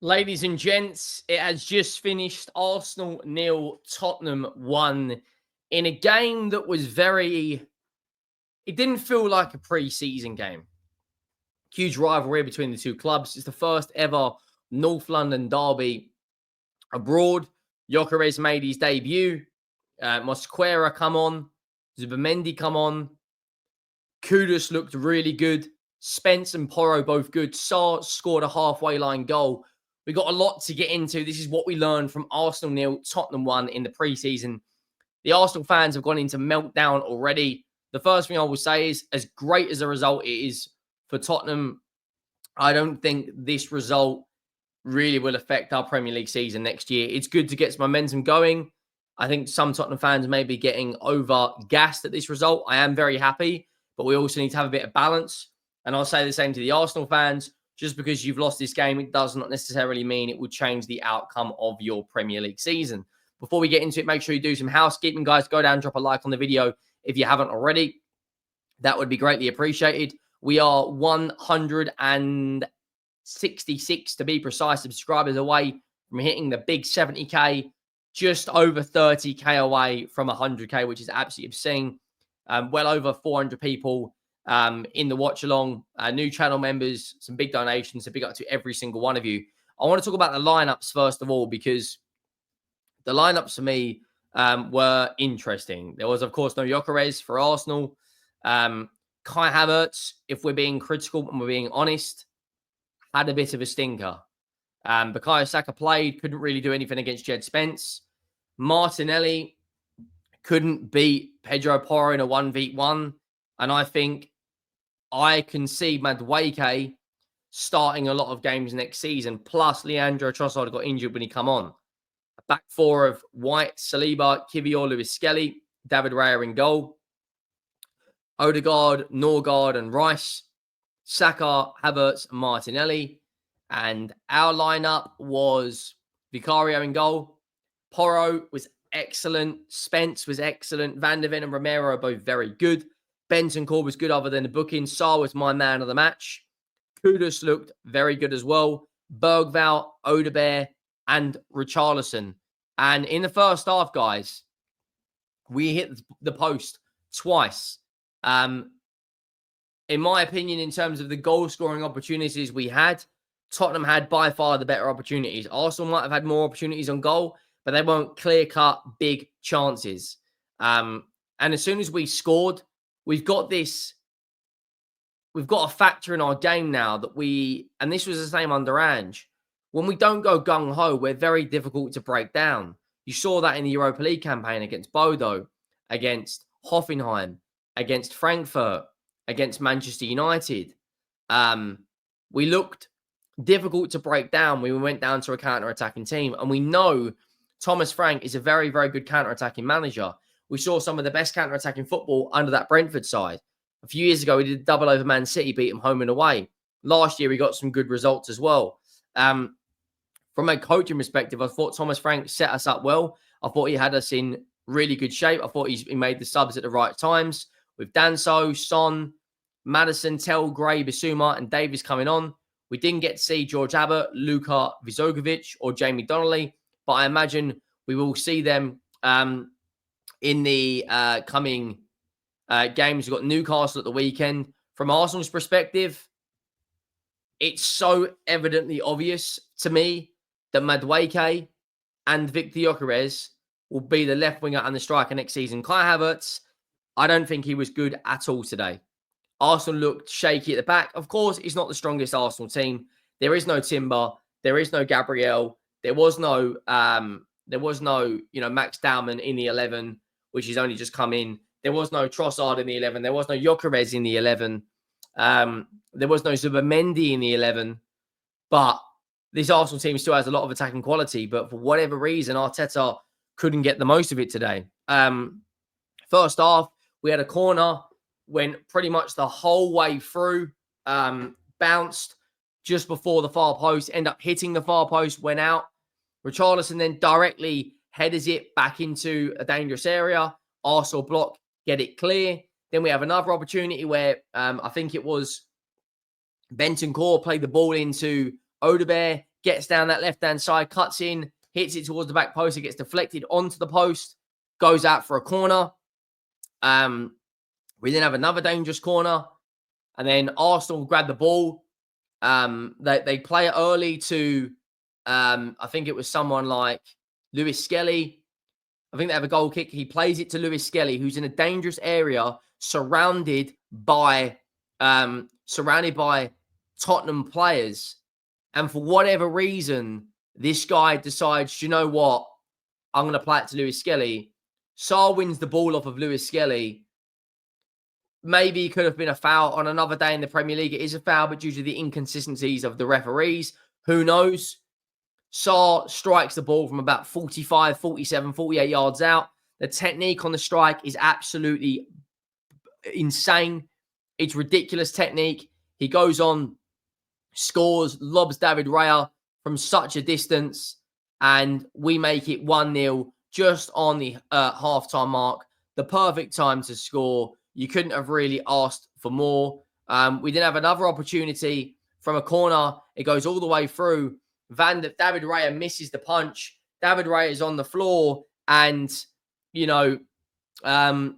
Ladies and gents, it has just finished. Arsenal 0, Tottenham 1 in a game that was it didn't feel like a pre-season game. Huge rivalry between the two clubs. It's the first ever North London derby abroad. Gyokeres made his debut. Mosquera come on. Zubamendi come on. Kudus looked really good. Spence and Porro both good. Sarr scored a halfway line goal. We got a lot to get into. This is what we learned from Arsenal 0, Tottenham 1 in the preseason. The Arsenal fans have gone into meltdown already. The first thing I will say is, as great as a result it is for Tottenham, I don't think this result really will affect our Premier League season next year. It's good to get some momentum going. I think some Tottenham fans may be getting over-gassed at this result. I am very happy, but we also need to have a bit of balance. And I'll say the same to the Arsenal fans. Just because you've lost this game, it does not necessarily mean it will change the outcome of your Premier League season. Before we get into it, make sure you do some housekeeping, guys. Go down, drop a like on the video if you haven't already. That would be greatly appreciated. We are 166, to be precise, subscribers away from hitting the big 70K, just over 30K away from 100K, which is absolutely obscene. Well over 400 people in the watch along, new channel members, some big donations. So big up to every single one of you. I want to talk about the lineups first of all, because the lineups for me were interesting. There was, of course, no Gyokeres for Arsenal. Kai Havertz, if we're being critical and we're being honest, had a bit of a stinker. Bukayo Saka played, couldn't really do anything against Jed Spence. Martinelli couldn't beat Pedro Porro in a 1v1. And I think I can see Madueke starting a lot of games next season. Plus, Leandro Trossard got injured when he come on. A back four of White, Saliba, Kivior, Lewis Skelly, David Raya in goal. Odegaard, Norgard, and Rice. Saka, Havertz, and Martinelli. And our lineup was Vicario in goal. Porro was excellent. Spence was excellent. Van de Ven and Romero are both very good. Bentancur was good other than the booking. Sarr was my man of the match. Kudus looked very good as well. Bergvall, Odegaard, and Richarlison. And in the first half, guys, we hit the post twice. In my opinion, in terms of the goal-scoring opportunities we had, Tottenham had by far the better opportunities. Arsenal might have had more opportunities on goal, but they weren't clear-cut big chances. And as soon as we scored, we've got a factor in our game now that and this was the same under Ange, when we don't go gung-ho, we're very difficult to break down. You saw that in the Europa League campaign against Bodo, against Hoffenheim, against Frankfurt, against Manchester United. We looked difficult to break down when we went down to a counter-attacking team. And we know Thomas Frank is a very, very good counter-attacking manager. We saw some of the best counter-attacking football under that Brentford side. A few years ago, we did a double over Man City, beat them home and away. Last year, we got some good results as well. From a coaching perspective, I thought Thomas Frank set us up well. I thought he had us in really good shape. I thought he made the subs at the right times. With Danso, Son, Maddison, Tell, Gray, Bissouma, and Davies coming on. We didn't get to see George Abbott, Luka Vizogovic, or Jamie Donnelly, but I imagine we will see them in the coming games. We've got Newcastle at the weekend. From Arsenal's perspective, it's so evidently obvious to me that Madueke and Victor Gyokeres will be the left winger and the striker next season. Kai Havertz, I don't think he was good at all today. Arsenal looked shaky at the back. Of course, it's not the strongest Arsenal team. There is no Timber. There is no Gabriel. There was no Max Dowman in the 11, which has only just come in. There was no Trossard in the 11. There was no Gyokeres in the 11. There was no Zubamendi in the 11. But this Arsenal team still has a lot of attacking quality. But for whatever reason, Arteta couldn't get the most of it today. First half, we had a corner, went pretty much the whole way through, bounced just before the far post, ended up hitting the far post, went out. Richarlison then directly headers it back into a dangerous area. Arsenal block, get it clear. Then we have another opportunity where I think it was Bentancur played the ball into Odegaard, gets down that left-hand side, cuts in, hits it towards the back post. It gets deflected onto the post, goes out for a corner. We then have another dangerous corner, and then Arsenal grab the ball. They play it early to, I think it was someone like Lewis Skelly. I think they have a goal kick. He plays it to Lewis Skelly, who's in a dangerous area, surrounded by Tottenham players. And for whatever reason, this guy decides, you know what? I'm going to play it to Lewis Skelly. Sarr wins the ball off of Lewis Skelly. Maybe it could have been a foul on another day in the Premier League. It is a foul, but due to the inconsistencies of the referees, who knows? Sarr strikes the ball from about 45, 47, 48 yards out. The technique on the strike is absolutely insane. It's ridiculous technique. He goes on, scores, lobs David Raya from such a distance, and we make it 1-0 just on the halftime mark. The perfect time to score. You couldn't have really asked for more. We then have another opportunity from a corner. It goes all the way through. David Raya misses the punch. David Raya is on the floor, and Van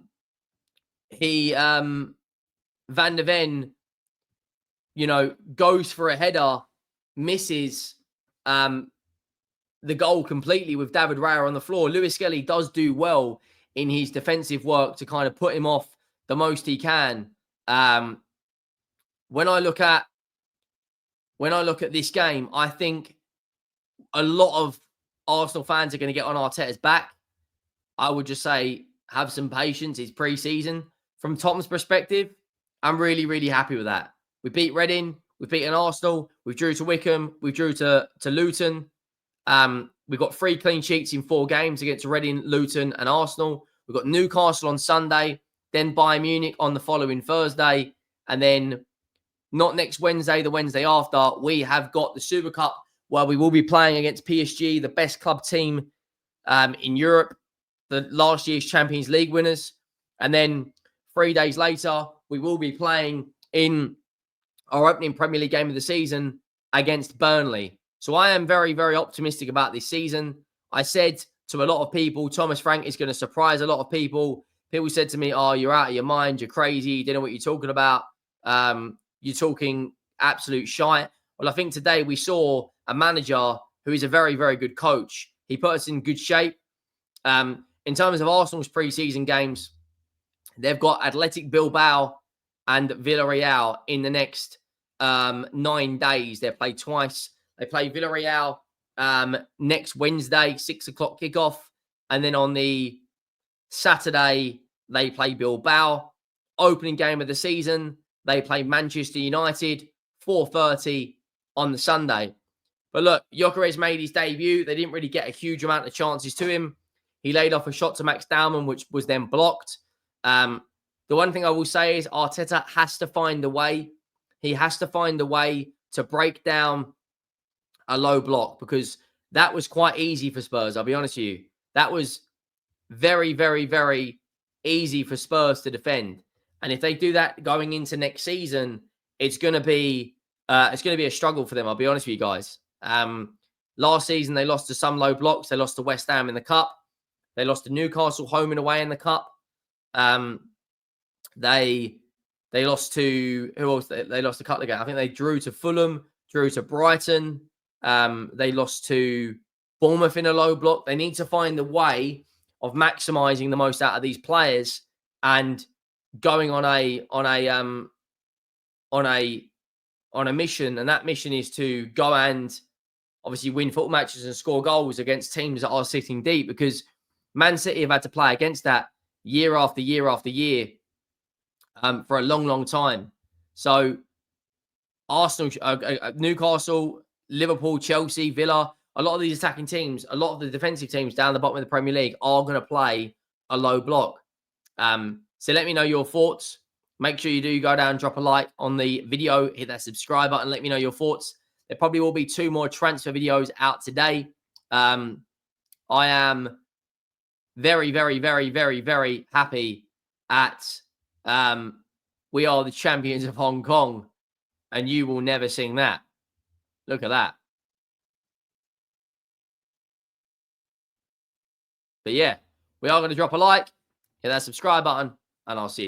der Ven, goes for a header, misses the goal completely with David Raya on the floor. Lewis Skelly does do well in his defensive work to kind of put him off the most he can. When I look at this game, I think a lot of Arsenal fans are going to get on Arteta's back. I would just say have some patience. It's pre-season. From Tottenham's perspective, I'm really, really happy with that. We beat Reading. We've beaten Arsenal. We drew to Wickham. We drew to Luton. We've got 3 clean sheets in 4 games against Reading, Luton and Arsenal. We've got Newcastle on Sunday, then Bayern Munich on the following Thursday. And then not next Wednesday, the Wednesday after, we have got the Super Cup where we will be playing against PSG, the best club team in Europe, the last year's Champions League winners. And then 3 days later, we will be playing in our opening Premier League game of the season against Burnley. So I am very, very optimistic about this season. I said to a lot of people, Thomas Frank is going to surprise a lot of people. People said to me, oh, you're out of your mind. You're crazy. You don't know what you're talking about. You're talking absolute shite. Well, I think today we saw a manager who is a very, very good coach. He put us in good shape. In terms of Arsenal's pre-season games, they've got Athletic Bilbao and Villarreal in the next 9 days. They play twice. They play Villarreal next Wednesday, 6 o'clock kickoff. And then on the Saturday, they play Bilbao. Opening game of the season, they play Manchester United, 4:30 on the Sunday. But look, Gyokeres made his debut. They didn't really get a huge amount of chances to him. He laid off a shot to Max Dowman, which was then blocked. The one thing I will say is Arteta has to find a way. He has to find a way to break down a low block, because that was quite easy for Spurs. I'll be honest with you. That was very, very, very easy for Spurs to defend. And if they do that going into next season, it's going to be a struggle for them. I'll be honest with you guys. Last season, they lost to some low blocks. They lost to West Ham in the Cup. They lost to Newcastle home and away in the Cup. They lost to, who else? They lost a couple of games. I think they drew to Fulham, drew to Brighton. They lost to Bournemouth in a low block. They need to find a way of maximizing the most out of these players and going on a mission. And that mission is to go and obviously win football matches and score goals against teams that are sitting deep, because Man City have had to play against that year after year after year for a long, long time. So Arsenal, Newcastle, Liverpool, Chelsea, Villa, a lot of these attacking teams, a lot of the defensive teams down the bottom of the Premier League are going to play a low block. So let me know your thoughts. Make sure you do go down, drop a like on the video, hit that subscribe button, let me know your thoughts. There probably will be 2 more transfer videos out today. I am very, very, very, very, very happy at we are the champions of Hong Kong, and you will never sing that. Look at that. But yeah, we are going to drop a like, hit that subscribe button, and I'll see you.